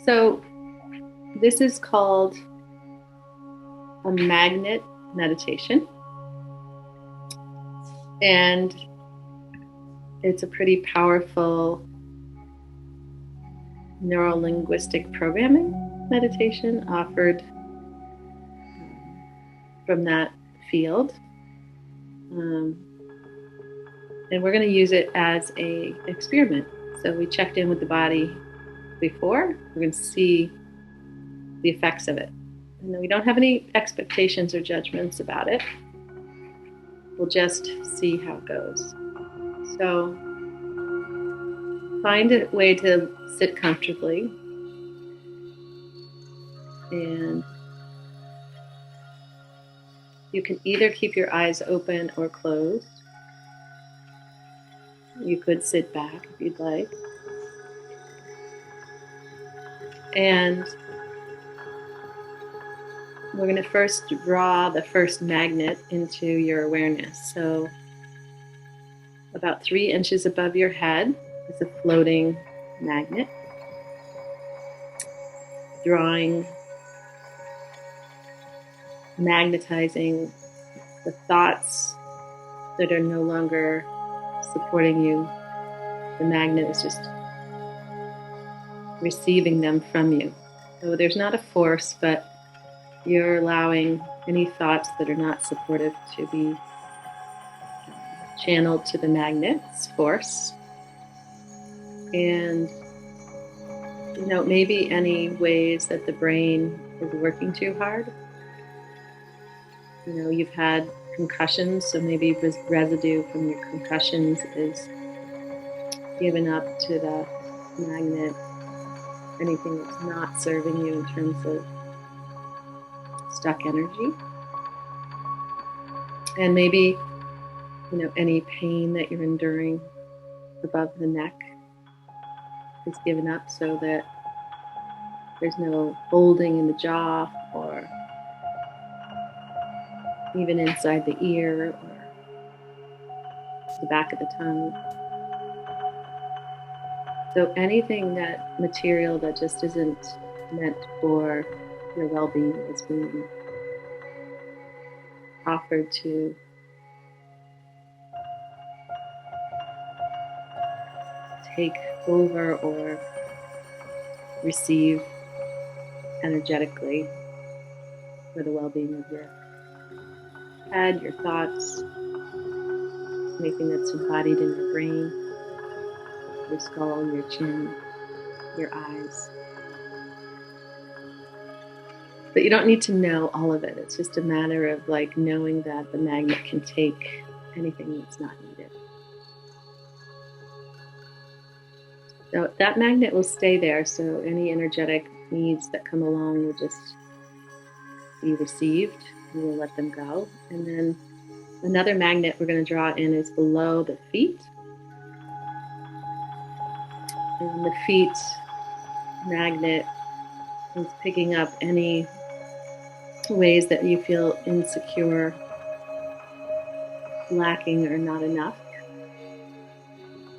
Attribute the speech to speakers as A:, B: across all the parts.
A: So this is called a magnet meditation. And it's a pretty powerful neuro-linguistic programming meditation offered from that field. And we're going to use it as an experiment. So we checked in with the body before. We're going to see the effects of it. And then we don't have any expectations or judgments about it. We'll just see how it goes. So find a way to sit comfortably. And you can either keep your eyes open or closed. You could sit back if you'd like. And we're going to first draw the first magnet into your awareness. So about 3 inches above your head is a floating magnet, magnetizing the thoughts that are no longer supporting you. The magnet is just receiving them from you. So there's not a force, but you're allowing any thoughts that are not supportive to be channeled to the magnet's force. And maybe any ways that the brain is working too hard. You've had concussions, so maybe residue from your concussions is given up to the magnet. Anything that's not serving you in terms of stuck energy. And maybe, any pain that you're enduring above the neck is given up so that there's no holding in the jaw or even inside the ear or the back of the tongue. So anything material that just isn't meant for your well-being is being offered to take over or receive energetically for the well-being of your head, your thoughts, anything that's embodied in your brain, your skull, your chin, your eyes. But you don't need to know all of it. It's just a matter of knowing that the magnet can take anything that's not needed. So that magnet will stay there. So any energetic needs that come along will just be received. We will let them go. And then another magnet we're going to draw in is below the feet. And the feet magnet is picking up any ways that you feel insecure, lacking, or not enough.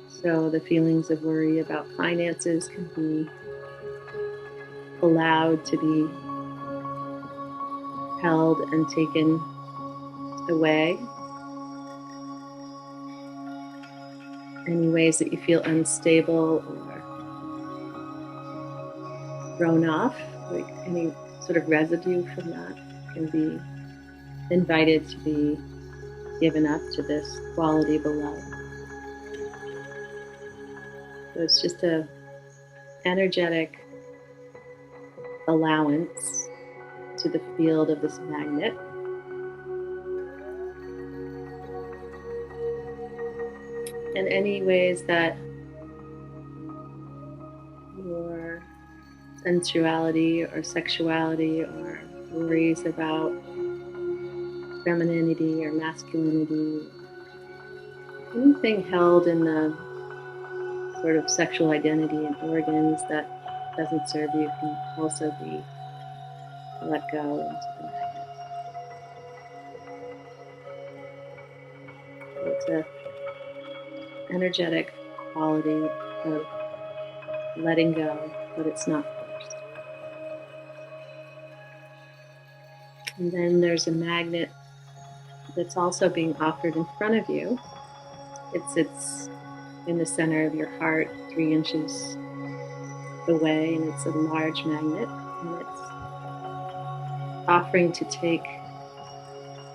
A: So the feelings of worry about finances can be allowed to be held and taken away. Any ways that you feel unstable or thrown off, any sort of residue from that can be invited to be given up to this quality below. So it's just an energetic allowance to the field of this magnet. And any ways that your sensuality or sexuality or worries about femininity or masculinity, anything held in the sort of sexual identity and organs that doesn't serve you can also be let go into the magnet. So it's an energetic quality of letting go, but it's not forced. And then there's a magnet that's also being offered in front of you. It sits in the center of your heart, 3 inches away, and it's a large magnet. And it's offering to take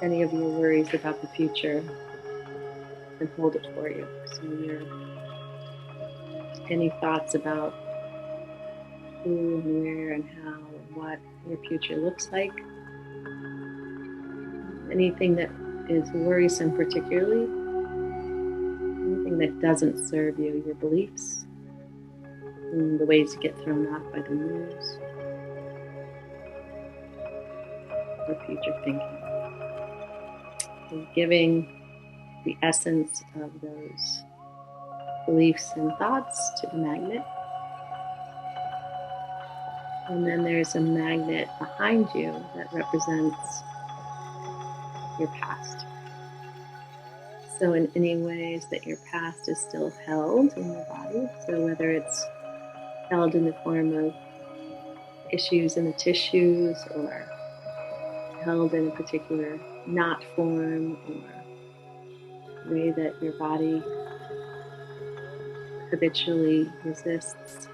A: any of your worries about the future and hold it for you. So any thoughts about who and where and how and what your future looks like, anything that is worrisome particularly, anything that doesn't serve you, your beliefs, and the ways you get thrown off by the news, or future thinking. And giving the essence of those beliefs and thoughts to the magnet. And then there's a magnet behind you that represents your past. So in any ways that your past is still held in your body, so whether it's held in the form of issues in the tissues or held in a particular knot form or way that your body habitually resists,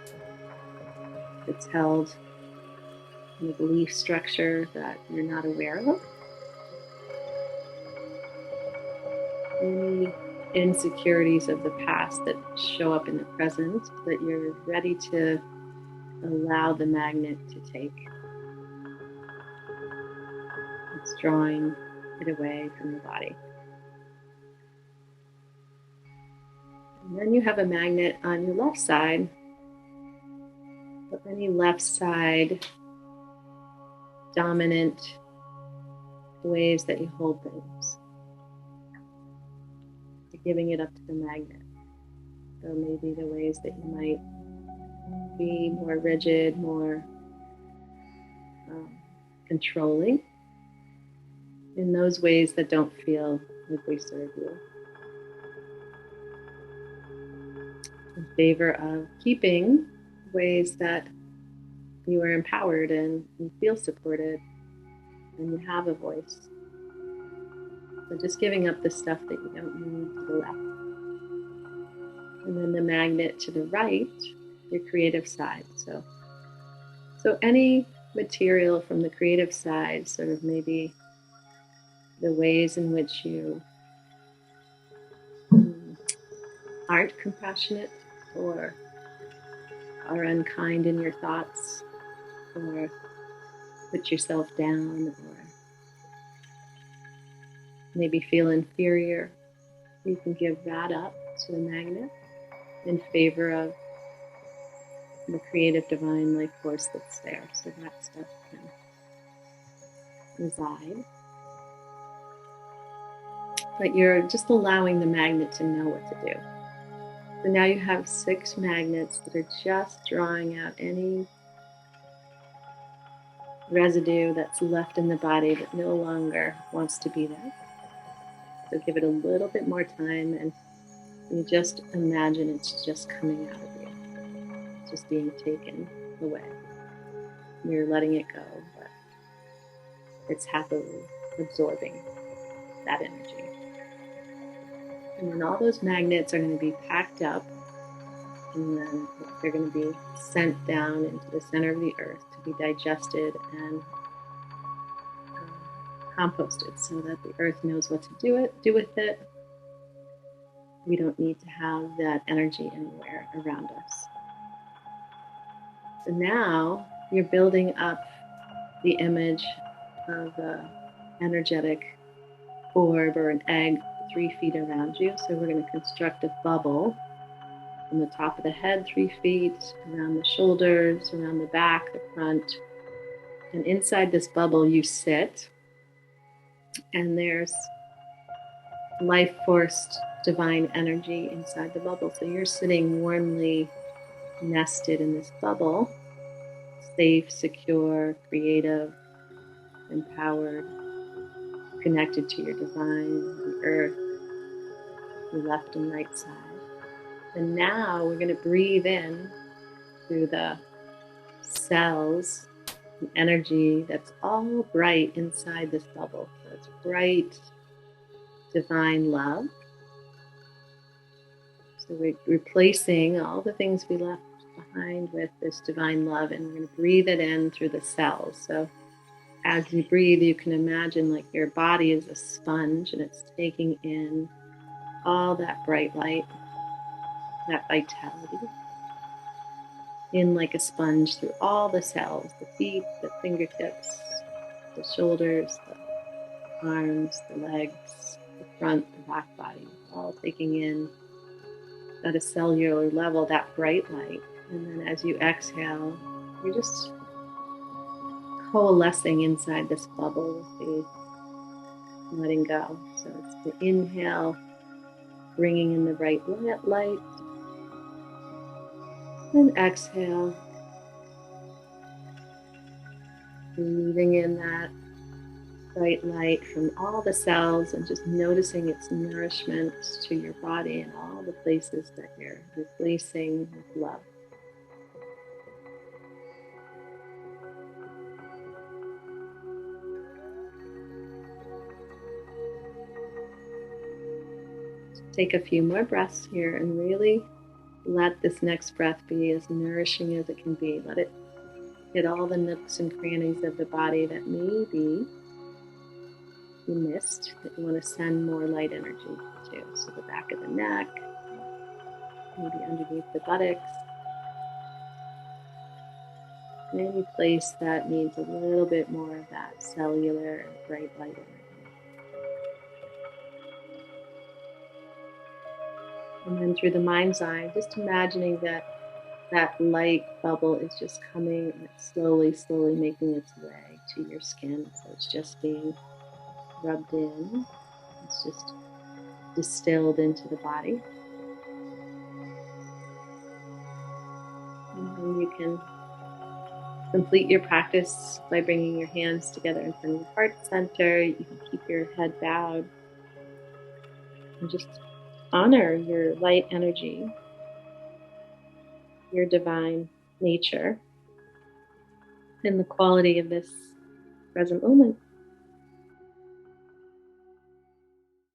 A: it's held in a belief structure that you're not aware of. Any insecurities of the past that show up in the present that you're ready to allow the magnet to take. It's drawing it away from the body. And then you have a magnet on your left side. But any left side dominant ways that you hold things. You're giving it up to the magnet. So maybe the ways that you might be more rigid, more controlling in those ways that don't feel like they serve you. In favor of keeping ways that you are empowered and you feel supported and you have a voice. So just giving up the stuff that you don't need to the left. And then the magnet to the right, your creative side. So any material from the creative side, sort of maybe the ways in which you aren't compassionate or are unkind in your thoughts or put yourself down or maybe feel inferior, you can give that up to the magnet in favor of the creative divine life force that's there. So that stuff can reside. But you're just allowing the magnet to know what to do. So now you have 6 magnets that are just drawing out any residue that's left in the body that no longer wants to be there. So give it a little bit more time and you just imagine it's just coming out of you, just being taken away. You're letting it go, but it's happily absorbing that energy. And then all those magnets are going to be packed up and then they're going to be sent down into the center of the earth to be digested and composted so that the earth knows what to do with it. We don't need to have that energy anywhere around us. So now you're building up the image of an energetic orb or an egg 3 feet around you. So we're going to construct a bubble from the top of the head 3 feet, around the shoulders, around the back, the front. And inside this bubble you sit, and there's life force, divine energy inside the bubble. So you're sitting warmly nested in this bubble, safe, secure, creative, empowered, connected to your divine, the earth, your left and right side. And now we're going to breathe in through the cells an energy that's all bright inside this bubble. So it's bright, divine love. So we're replacing all the things we left behind with this divine love, and we're going to breathe it in through the cells. So as you breathe, you can imagine like your body is a sponge and it's taking in all that bright light, that vitality, in like a sponge through all the cells, the feet, the fingertips, the shoulders, the arms, the legs, the front, the back body, all taking in at a cellular level that bright light. And then as you exhale, you're just coalescing inside this bubble with the letting go. So it's the inhale, bringing in the bright light, and exhale, breathing in that bright light from all the cells and just noticing its nourishment to your body and all the places that you're replacing with love. Take a few more breaths here and really let this next breath be as nourishing as it can be. Let it hit all the nooks and crannies of the body that maybe you missed, that you want to send more light energy to. So the back of the neck, maybe underneath the buttocks, any place that needs a little bit more of that cellular bright light energy. And then through the mind's eye, just imagining that that light bubble is just coming and it's slowly, slowly making its way to your skin. So it's just being rubbed in. It's just distilled into the body. And then you can complete your practice by bringing your hands together in front of your heart center. You can keep your head bowed and just honor your light energy, your divine nature, and the quality of this present moment.